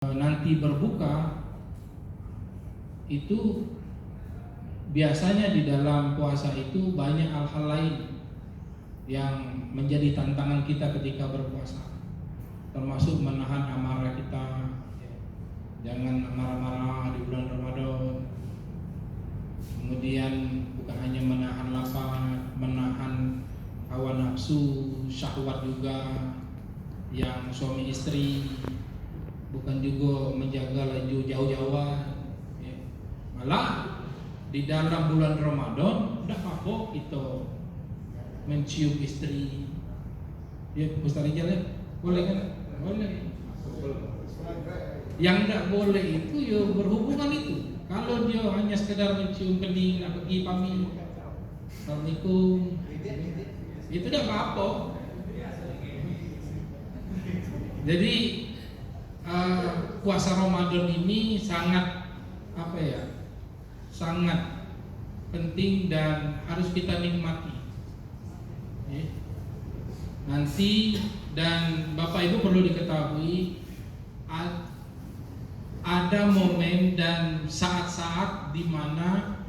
nanti berbuka itu biasanya di dalam puasa itu banyak hal-hal lain yang menjadi tantangan kita ketika berpuasa, termasuk menahan amarah kita. Jangan marah-marah di bulan Ramadan. Kemudian bukan hanya menahan lapar, menahan hawa nafsu, syahwat juga yang suami istri, bukan juga menjaga laju jauh-jauhan. Malah di dalam bulan Ramadan udah apa itu mencium istri. Ya, Ustaz Rijal ya? Boleh kan? Boleh. Yang tidak boleh itu ya berhubungan itu. Kalau dia hanya sekedar mencium kening, nak pergi pamit, Assalamualaikum, itu tidak apa-apa. Jadi puasa Ramadan ini sangat sangat penting dan harus kita nikmati. Nanti dan Bapak Ibu perlu diketahui ada momen dan saat-saat di mana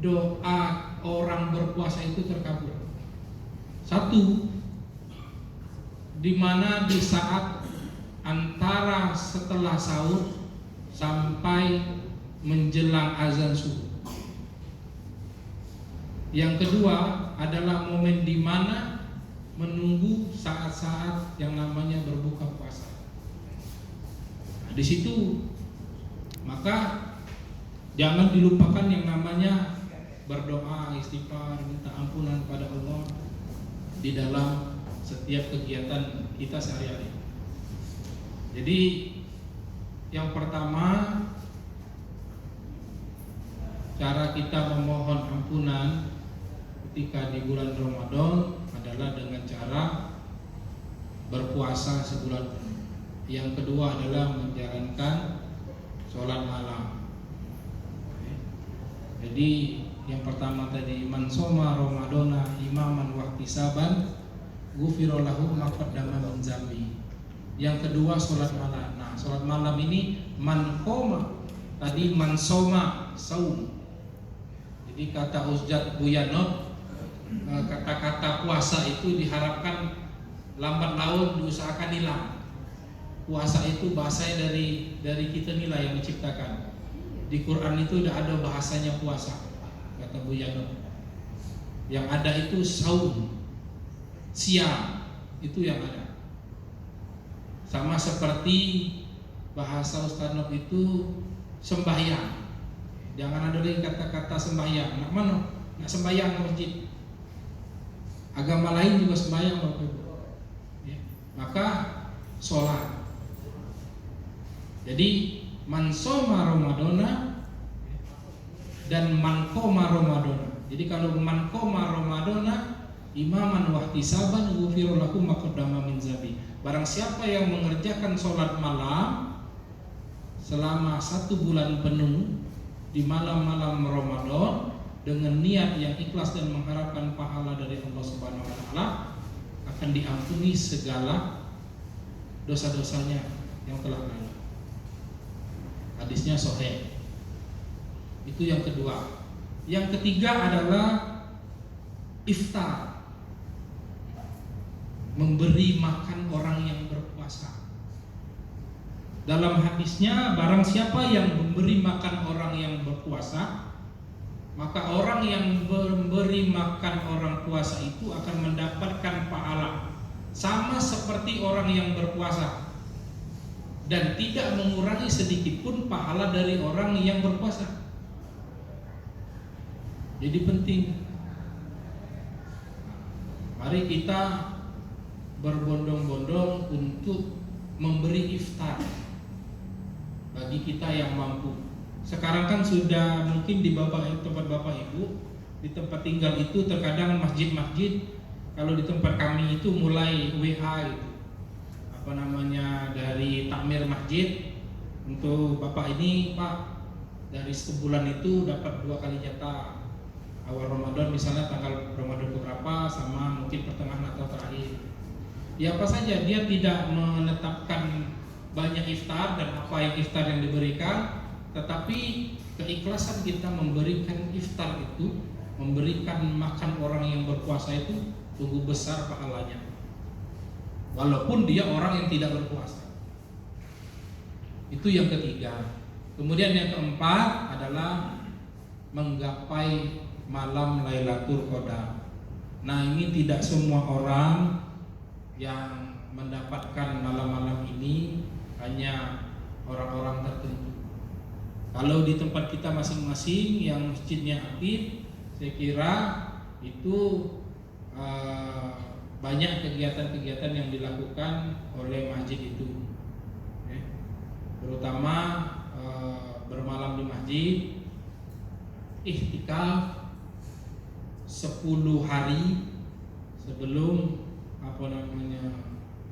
doa orang berpuasa itu terkabul. Satu, di mana di saat antara setelah sahur sampai menjelang azan subuh. Yang kedua adalah momen di mana menunggu saat-saat yang namanya berbuka puasa. Nah, di situ maka jangan dilupakan yang namanya berdoa, istighfar, minta ampunan kepada Allah di dalam setiap kegiatan kita sehari-hari. Jadi yang pertama, cara kita memohon ampunan ketika di bulan Ramadan adalah dengan cara berpuasa sebulan penuh. Yang kedua adalah menjalankan sholat malam. Jadi yang pertama tadi, man soma Ramadana imaman wahtisaban ghufira lahu ma qaddama min dzambi. Yang kedua sholat malam. Nah, sholat malam ini man qoma, tadi man soma saum. Jadi kata Ustaz Buyanot, kata-kata puasa itu diharapkan lambat laun diusahakan hilang. Puasa itu bahasanya dari kita nilai yang menciptakan. Di Quran itu tidak ada bahasanya puasa, kata Bu Yanot. Yang ada itu saum, siam, itu yang ada. Sama seperti bahasa Ustaz Nob itu sembahyang. Jangan ada lagi kata-kata sembahyang. Nak mana? Nak sembahyang ke masjid. Agama lain juga sembahyang, Bapak Ibu. Ya. Maka sholat. Jadi man soma Ramadana dan man qoma Ramadana. Jadi kalau man qoma Ramadana imaman wahtisaban ghufira lahu ma qaddama min dzambi. Barang siapa yang mengerjakan sholat malam selama 1 bulan penuh di malam-malam Ramadan dengan niat yang ikhlas dan mengharapkan pahala dari Allah Subhanahu wa taala, akan diampuni segala dosa-dosanya yang telah lalu. Hadisnya sahih. Itu yang kedua. Yang ketiga adalah iftar, memberi makan orang yang berpuasa. Dalam hadisnya, barang siapa yang memberi makan orang yang berpuasa, maka orang yang memberi makan orang puasa itu akan mendapatkan pahala sama seperti orang yang berpuasa, dan tidak mengurangi sedikit pun pahala dari orang yang berpuasa. Jadi penting, mari kita berbondong-bondong untuk memberi iftar bagi kita yang mampu. Sekarang kan sudah mungkin di tempat Bapak Ibu, di tempat tinggal itu terkadang masjid-masjid, kalau di tempat kami itu mulai WA itu, dari takmir masjid, untuk Bapak ini Pak, dari sebulan itu dapat 2 kali jatah. Awal Ramadan misalnya tanggal Ramadan berapa, sama mungkin pertengahan atau terakhir. Ya apa saja, dia tidak menetapkan banyak iftar dan apa yang iftar yang diberikan, tetapi keikhlasan kita memberikan iftar itu, memberikan makan orang yang berpuasa itu sungguh besar pahalanya, walaupun dia orang yang tidak berpuasa. Itu yang ketiga. Kemudian yang keempat adalah menggapai malam Lailatul Qadar. Nah, ini tidak semua orang yang mendapatkan malam-malam ini, hanya orang-orang tertentu. Kalau di tempat kita masing-masing yang masjidnya aktif, saya kira itu banyak kegiatan-kegiatan yang dilakukan oleh masjid itu, terutama bermalam di masjid, ihtikaf 10 hari sebelum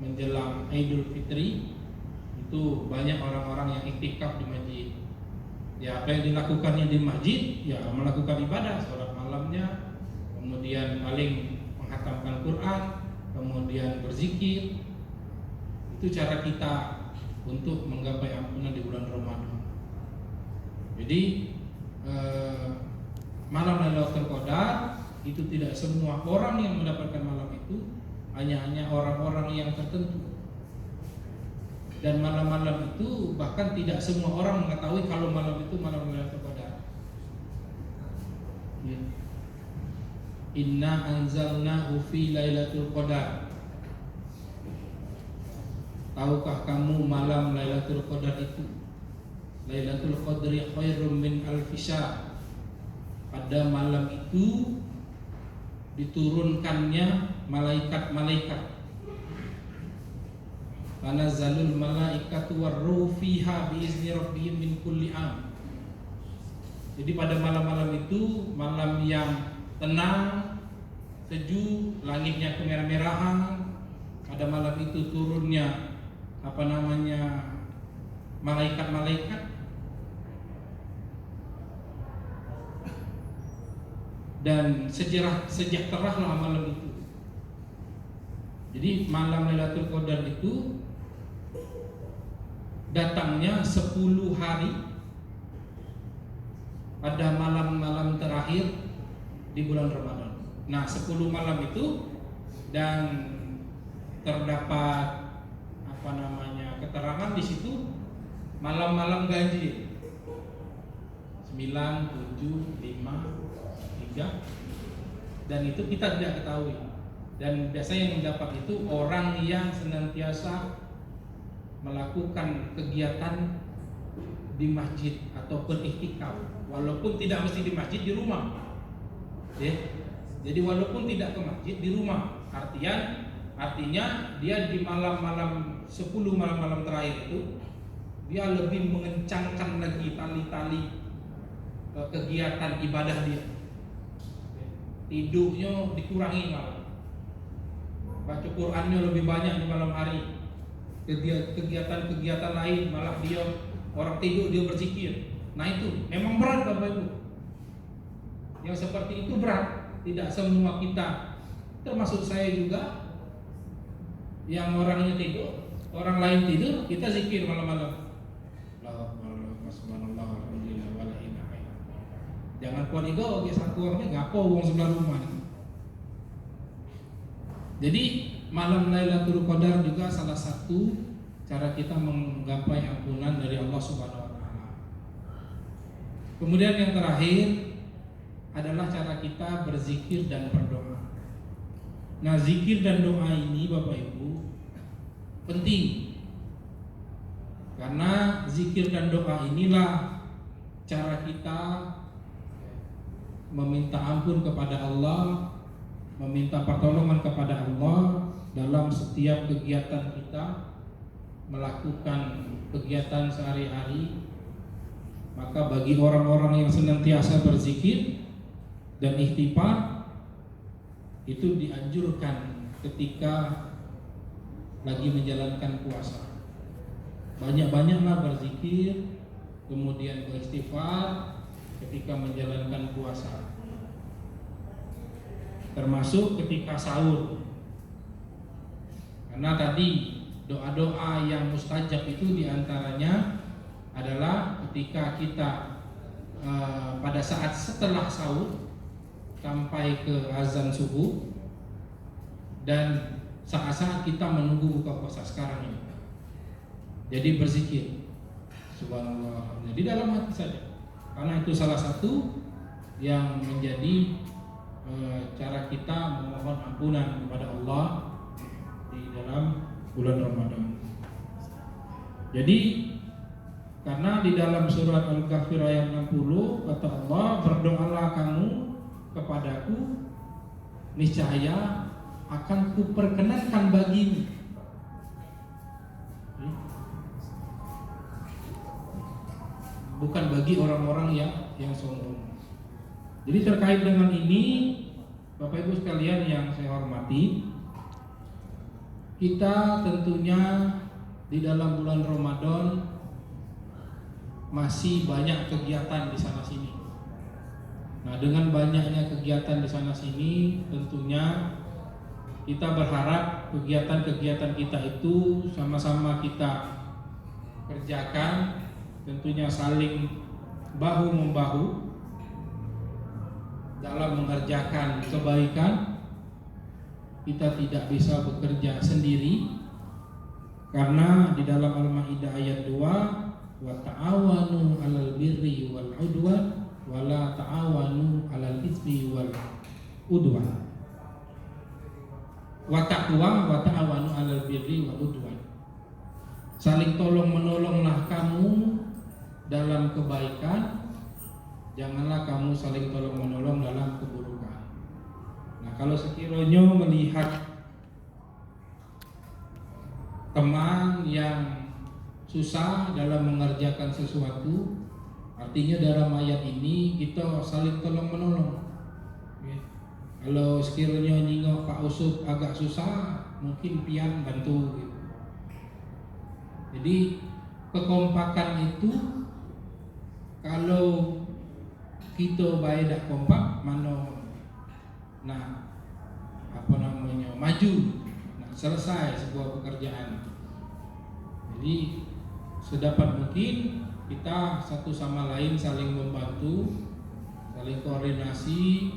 menjelang Idul Fitri. Itu banyak orang-orang yang iktikaf di masjid. Ya, apa yang dilakukannya di masjid, ya melakukan ibadah, sholat malamnya, kemudian paling menghatamkan Quran, kemudian berzikir. Itu cara kita untuk menggapai ampunan di bulan Ramadan. Jadi malam Lailatul Qadar itu tidak semua orang yang mendapatkan malam itu, hanya orang-orang yang tertentu. Dan malam-malam itu bahkan tidak semua orang mengetahui kalau malam itu malam Lailatul Qadar. Ya. Inna anzalnahu fi Lailatul Qadar. Tahukah kamu malam Lailatul Qadar itu? Lailatul Qadri khairum min alfi syahr. Pada malam itu diturunkannya malaikat-malaikat. Tanazzalul malaikatu warruhu fiha biizni rabbihim min kulli am. Jadi pada malam-malam itu, malam yang tenang, sejuk, langitnya kemerah-merahan, pada malam itu turunnya malaikat-malaikat, dan sejahteralah malam itu. Jadi malam Lailatul Qadar itu datangnya 10 hari pada malam-malam terakhir di bulan Ramadan. Nah, 10 malam itu, dan terdapat keterangan di situ malam-malam ganjil 9, 7, 5, 3, dan itu kita tidak ketahui. Dan biasanya yang mendapat itu orang yang senantiasa melakukan kegiatan di masjid ataupun iktikaf, walaupun tidak mesti di masjid, di rumah. Jadi walaupun tidak ke masjid, di rumah. Artinya dia di malam-malam 10 malam-malam terakhir itu dia lebih mengencangkan lagi tali-tali kegiatan ibadah dia. Tidurnya dikurangi malam. Baca Qurannya lebih banyak di malam hari. Kegiatan-kegiatan lain malah dia orang tidur dia berzikir. Nah, itu memang berat Bapak Ibu. Yang seperti itu berat. Tidak semua kita, termasuk saya juga, yang orangnya tidur, orang lain tidur, kita zikir malam-malam. Jangan kuat ego, dia satu orangnya ngapo wong sebelah rumah. Jadi malam Lailatul Qadar juga salah satu cara kita menggapai ampunan dari Allah Subhanahu wa taala. Kemudian yang terakhir adalah cara kita berzikir dan berdoa. Nah, zikir dan doa ini Bapak Ibu penting. Karena zikir dan doa inilah cara kita meminta ampun kepada Allah, meminta pertolongan kepada Allah dalam setiap kegiatan kita, melakukan kegiatan sehari-hari. Maka bagi orang-orang yang senantiasa berzikir dan istighfar, itu dianjurkan ketika lagi menjalankan puasa. Banyak-banyaklah berzikir, kemudian beristighfar ketika menjalankan puasa, termasuk ketika sahur. Karena tadi Doa-doa yang mustajab itu diantaranya adalah ketika kita pada saat setelah sahur sampai ke azan subuh, dan saat-saat kita menunggu buka puasa sekarang ini. Jadi berzikir subhanallah di dalam hati saja, karena itu salah satu yang menjadi cara kita memohon ampunan kepada Allah di dalam bulan Ramadan. Jadi karena di dalam surat Al-Kahfi ayat 60 kata Allah, berdoalah kamu kepadaku, niscaya akan kuperkenankan bagimu. Bukan bagi orang-orang yang sombong. Jadi terkait dengan ini, Bapak Ibu sekalian yang saya hormati, kita tentunya di dalam bulan Ramadan masih banyak kegiatan di sana sini. Nah, dengan banyaknya kegiatan di sana sini, tentunya kita berharap kegiatan-kegiatan kita itu sama-sama kita kerjakan, tentunya saling bahu-membahu dalam mengerjakan kebaikan. Kita tidak bisa bekerja sendiri, karena di dalam Al-Maidah ayat 2, wa ta'awanu 'alal birri wal 'udwan wa la ta'awanu 'alal itsmi wal 'udwan. Wa ta'awanu 'alal birri wal 'udwan. Saling tolong menolonglah kamu dalam kebaikan, janganlah kamu saling tolong menolong dalam keburukan. Nah, kalau sekiranya melihat teman yang susah dalam mengerjakan sesuatu, artinya dalam ayat ini kita saling tolong menolong. Kalau sekiranya nyingok Pak Usut agak susah, mungkin pian bantu gitu. Jadi kekompakan itu, kalau kita baik dak kompak, mano maju, selesai sebuah pekerjaan. Jadi sedapat mungkin kita satu sama lain saling membantu, saling koordinasi,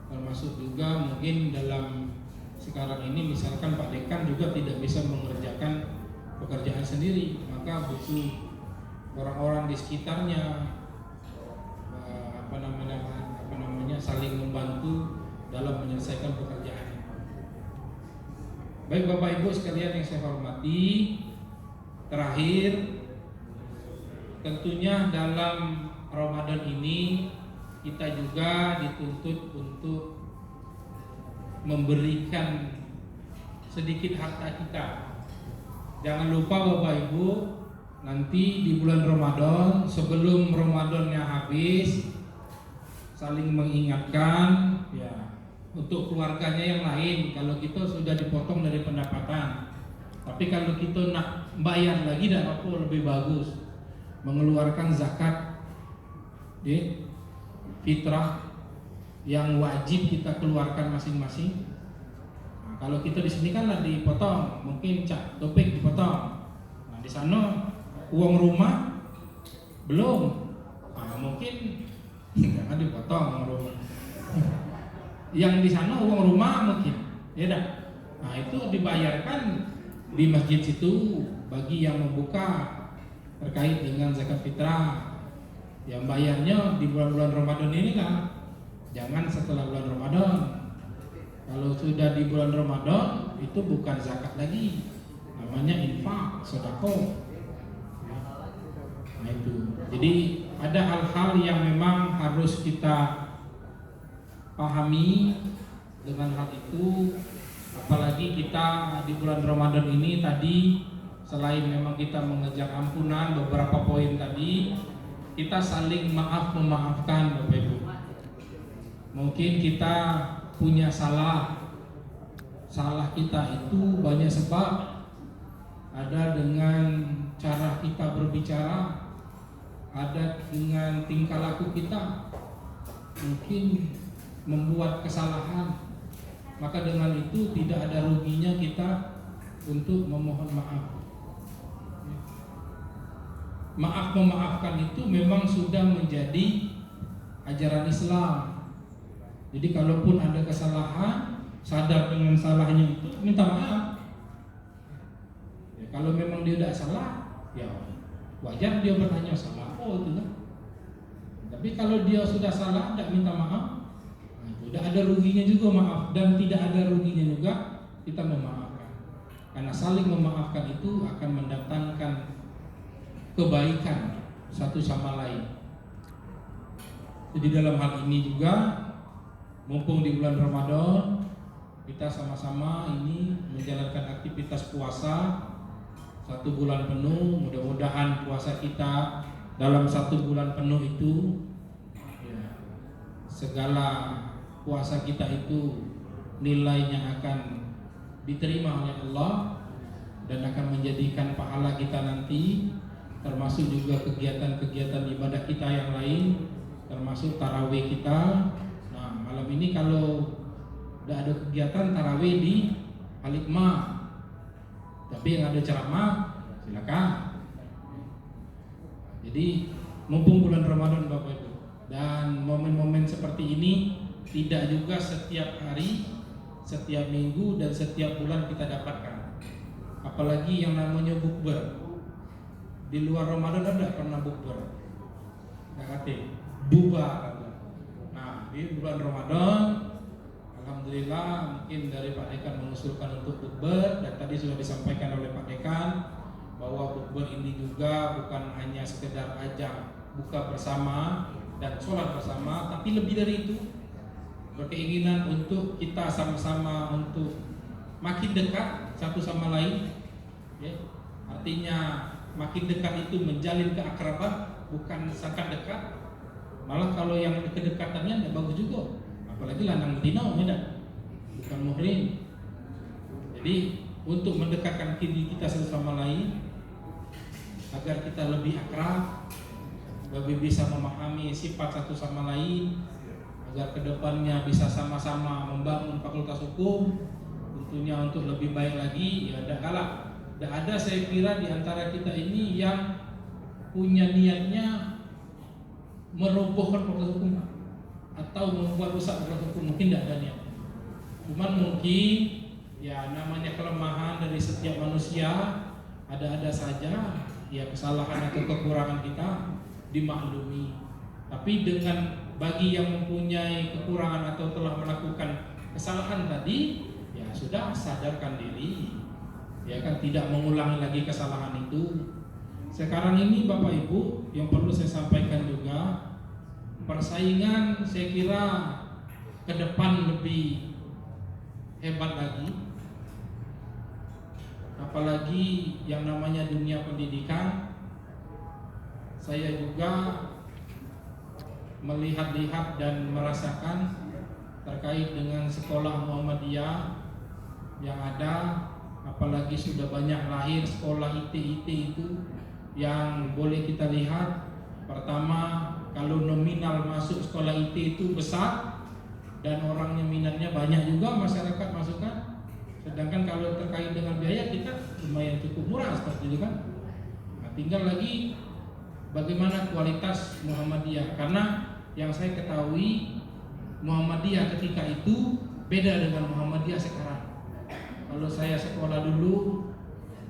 termasuk juga mungkin dalam sekarang ini misalkan Pak Dekan juga tidak bisa mengerjakan pekerjaan sendiri, maka butuh orang-orang di sekitarnya saling membantu dalam menyelesaikan pekerjaan. Baik Bapak Ibu sekalian yang saya hormati, terakhir tentunya dalam Ramadan ini kita juga dituntut untuk memberikan sedikit harta kita. Jangan lupa Bapak Ibu, nanti di bulan Ramadan, sebelum Ramadannya habis, saling mengingatkan ya untuk keluarganya yang lain. Kalau kita sudah dipotong dari pendapatan, tapi kalau kita nak bayar lagi dan apa lebih bagus, mengeluarkan zakat fitrah yang wajib kita keluarkan masing-masing. Nah, kalau kita di sini kan dipotong, mungkin cak topik dipotong. Nah, di sana uang rumah belum, mungkin jangan dipotong uang rumah. Yang di sana uang rumah mungkin, ya dah. Nah, itu dibayarkan di masjid situ bagi yang membuka terkait dengan zakat fitrah. Yang bayarnya di bulan-bulan Ramadan ini kan, jangan setelah bulan Ramadan. Kalau sudah di bulan Ramadan itu bukan zakat lagi, namanya infak, sedekah. Nah itu. Jadi ada hal-hal yang memang harus kita pahami dengan hal itu. Apalagi kita di bulan Ramadan ini tadi, selain memang kita mengejar ampunan beberapa poin tadi, kita saling memaafkan Bapak Ibu. Mungkin kita punya salah kita itu banyak sebab. Ada dengan cara kita berbicara, ada dengan tingkah laku kita, mungkin membuat kesalahan. Maka dengan itu tidak ada ruginya kita untuk memohon maaf. Maaf memaafkan itu memang sudah menjadi ajaran Islam. Jadi kalaupun ada kesalahan, sadar dengan salahnya itu minta maaf. Ya, kalau memang dia tidak salah, ya wajar dia bertanya salah apa itu kan. Tapi kalau dia sudah salah tidak minta maaf, nah, tidak ada ruginya juga maaf, dan tidak ada ruginya juga kita memaafkan. Karena saling memaafkan itu akan mendatangkan kebaikan satu sama lain. Jadi dalam hal ini juga, mumpung di bulan Ramadan, kita sama-sama ini menjalankan aktivitas puasa 1 bulan penuh. Mudah-mudahan puasa kita dalam 1 bulan penuh itu, ya, segala puasa kita itu nilainya akan diterima oleh Allah dan akan menjadikan pahala kita nanti, termasuk juga kegiatan-kegiatan ibadah kita yang lain, termasuk tarawih kita. Nah, malam ini kalau tidak ada kegiatan tarawih di Al-Hikmah, tapi yang ada ceramah, silakan. Jadi mumpung bulan Ramadan Bapak Ibu, dan momen-momen seperti ini tidak juga setiap hari, setiap minggu, dan setiap bulan kita dapatkan. Apalagi yang namanya bukber. Di luar Ramadan ada pernah bukber, nggak bubar. Nah, di bulan Ramadan, alhamdulillah mungkin dari Pak Dekan mengusulkan untuk bukber, dan tadi sudah disampaikan oleh Pak Dekan bahwa bukber ini juga bukan hanya sekedar ajang buka bersama dan sholat bersama, tapi lebih dari itu, berkeinginan untuk kita sama-sama untuk makin dekat satu sama lain, ya. Artinya makin dekat itu menjalin keakraban, bukan sangat dekat. Malah kalau yang kedekatannya tidak bagus juga, apalagi lanang betina, bukan muhrim. Jadi untuk mendekatkan diri kita satu sama lain, agar kita lebih akrab, lebih bisa memahami sifat satu sama lain, agar kedepannya bisa sama-sama membangun fakultas hukum, tentunya untuk lebih baik lagi. Ya tidak kalah, tidak ada saya kira di antara kita ini yang punya niatnya merobohkan fakultas hukum atau membuat rusak fakultas hukum, mungkin tidak ada niat. Cuman mungkin ya namanya kelemahan dari setiap manusia, ada-ada saja ya kesalahan atau kekurangan kita dimaklumi. Tapi dengan bagi yang mempunyai kekurangan atau telah melakukan kesalahan tadi, ya sudah sadarkan diri, ya kan, tidak mengulangi lagi kesalahan itu. Sekarang ini Bapak Ibu, yang perlu saya sampaikan juga, persaingan saya kira ke depan lebih hebat lagi, apalagi yang namanya dunia pendidikan. Saya juga melihat-lihat dan merasakan terkait dengan sekolah Muhammadiyah yang ada, apalagi sudah banyak lahir sekolah IT itu yang boleh kita lihat. Pertama, kalau nominal masuk sekolah IT itu besar dan orangnya minatnya banyak juga, masyarakat masukkan. Sedangkan kalau terkait dengan biaya kita lumayan cukup murah seperti itu kan. Nah, tinggal lagi bagaimana kualitas Muhammadiyah, karena yang saya ketahui Muhammadiyah ketika itu beda dengan Muhammadiyah sekarang. Kalau saya sekolah dulu,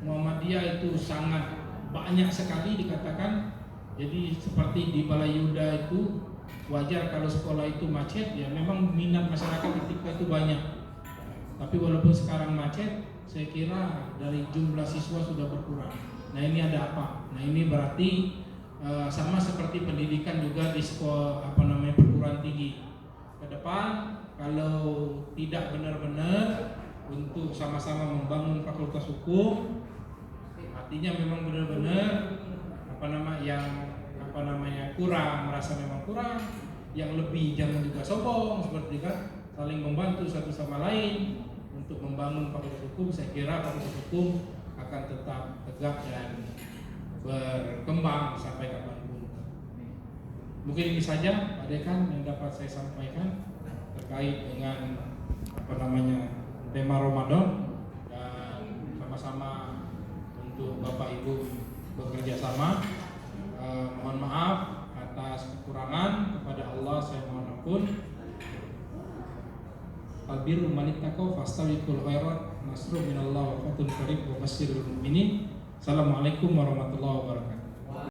Muhammadiyah itu sangat banyak sekali dikatakan. Jadi seperti di Balai Yuda itu wajar kalau sekolah itu macet, ya memang minat masyarakat ketika itu banyak. Tapi walaupun sekarang macet, saya kira dari jumlah siswa sudah berkurang. Nah ini ada apa? Nah ini berarti sama seperti pendidikan juga di sekolah perguruan tinggi. Ke depan kalau tidak benar-benar untuk sama-sama membangun fakultas hukum, artinya memang benar-benar kurang, merasa memang kurang, yang lebih jangan juga sombong, seperti kan, saling membantu satu sama lain untuk membangun fakultas hukum. Saya kira fakultas hukum akan tetap tegak dan berkembang sampai kapanpun. Mungkin ini saja Pak Dekan yang dapat saya sampaikan terkait dengan tema Ramadan, dan sama-sama untuk Bapak Ibu bekerja sama. Mohon maaf atas kekurangan, kepada Allah saya mohon ampun. Albirru manittaqo fastabiqul khairat, nasrun minallah wa fathun qarib wa basyiril mu'minin. Assalamualaikum warahmatullahi wabarakatuh.